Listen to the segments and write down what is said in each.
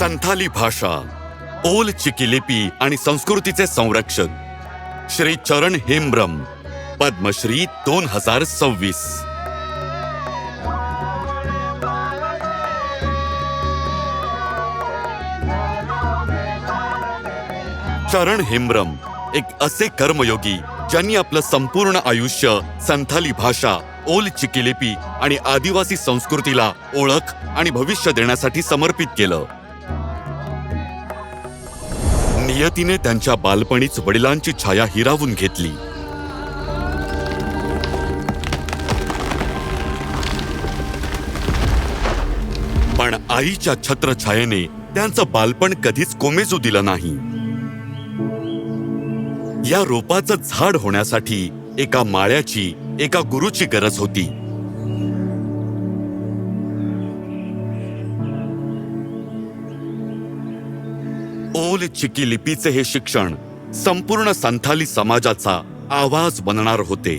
संथाली भाषा, ओल चिकी लिपी आणि संस्कृतीचे संरक्षक श्री चरण हेम्ब्रम, पद्मश्री 2026. चरण हेम्ब्रम एक असे कर्मयोगी ज्यांनी आपलं संपूर्ण आयुष्य संथाली भाषा, ओल चिकी लिपी आणि आदिवासी संस्कृतीला ओळख आणि भविष्य देण्यासाठी समर्पित केलं. नियतीने त्यांच्या बालपणीच वडिलांची छाया हिरावून घेतली. पण आईच्या छत्रछायेने त्यांचं बालपण कधीच कोमेजू दिलं नाही. या रोपाचं झाड होण्यासाठी एका माळ्याची, एका गुरुची गरज होती. ओल चिकी लिपीचे हे शिक्षण संपूर्ण संथाली समाजाचा आवाज बनणार होते.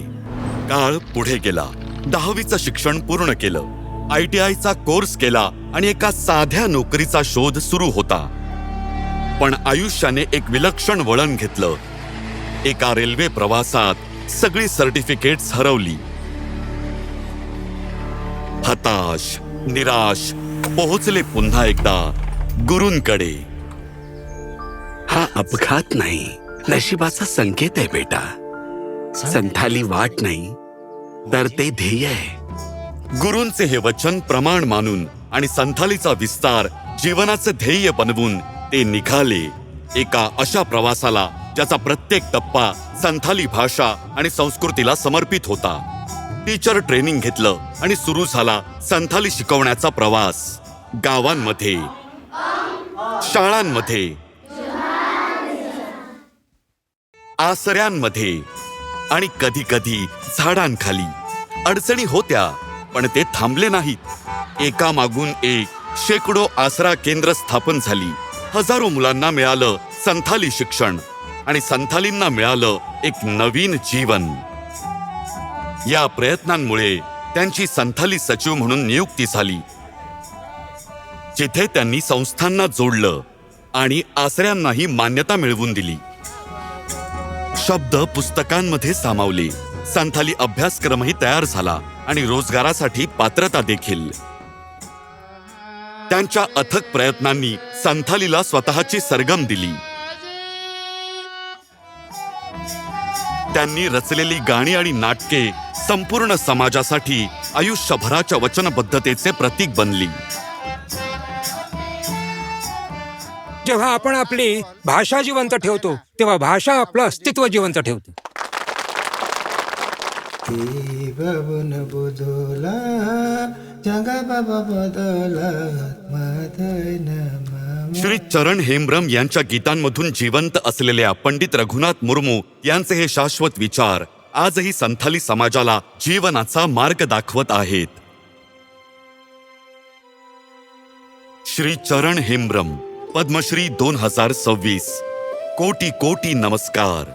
काळ पुढे गेला. 10वीचं शिक्षण पूर्ण केलं. ITIचा कोर्स केला आणि एका साध्या नोकरीचा शोध सुरू होता. पण आयुष्याने एक विलक्षण वळण घेतलं. एका रेल्वे प्रवासात सगळी सर्टिफिकेट्स हरवली. हताश, निराश पोहोचले पुन्हा एकदा गुरूंकडे. हा अपघात नाही, नशिबाचा संकेत आहे बेटा. संथाली वाट नाही तर ते ध्येय आहे. गुरूंचे हे वचन प्रमाण मानून आणि संथालीचा विस्तार जीवनाचे ध्येय बनवून ते निघाले एका अशा प्रवासाला ज्याचा प्रत्येक टप्पा संथाली भाषा आणि संस्कृतीला समर्पित होता. टीचर ट्रेनिंग घेतलं आणि सुरू झाला संथाली शिकवण्याचा प्रवास. गावांमध्ये, शाळांमध्ये, आसऱ्यांमध्ये आणि कधी कधी झाडांखाली. अडचणी होत्या पण ते थांबले नाहीत. एकामागून एक शेकडो आसरा केंद्र स्थापन झाली. हजारो मुलांना मिळालं संथाली शिक्षण आणि संथालींना मिळालं एक नवीन जीवन. या प्रयत्नांमुळे त्यांची संथाली सचिव म्हणून नियुक्ती झाली, जिथे त्यांनी संस्थांना जोडलं आणि आसऱ्यांनाही मान्यता मिळवून दिली. शब्द पुस्तकांमध्ये सामावले. संथाली अभ्यासक्रमही तयार झाला आणि रोजगारासाठी पात्रता देखील. त्यांच्या अथक प्रयत्नांनी संथालीला स्वतःची सरगम दिली. त्यांनी रचलेली गाणी आणि नाटके संपूर्ण समाजासाठी आयुष्यभराच्या वचनबद्धतेचे प्रतीक बनली. जेव्हा आपण आपली भाषा जिवंत ठेवतो तेव्हा भाषा आपलं अस्तित्व जिवंत ठेवते. श्री चरण हेम्ब्रम यांच्या गीतांमधून जिवंत असलेल्या पंडित रघुनाथ मुर्मू यांचे हे शाश्वत विचार आजही संथाली समाजाला जीवनाचा मार्ग दाखवत आहेत. श्री चरण हेम्ब्रम, पद्मश्री 2026. कोटी कोटी नमस्कार.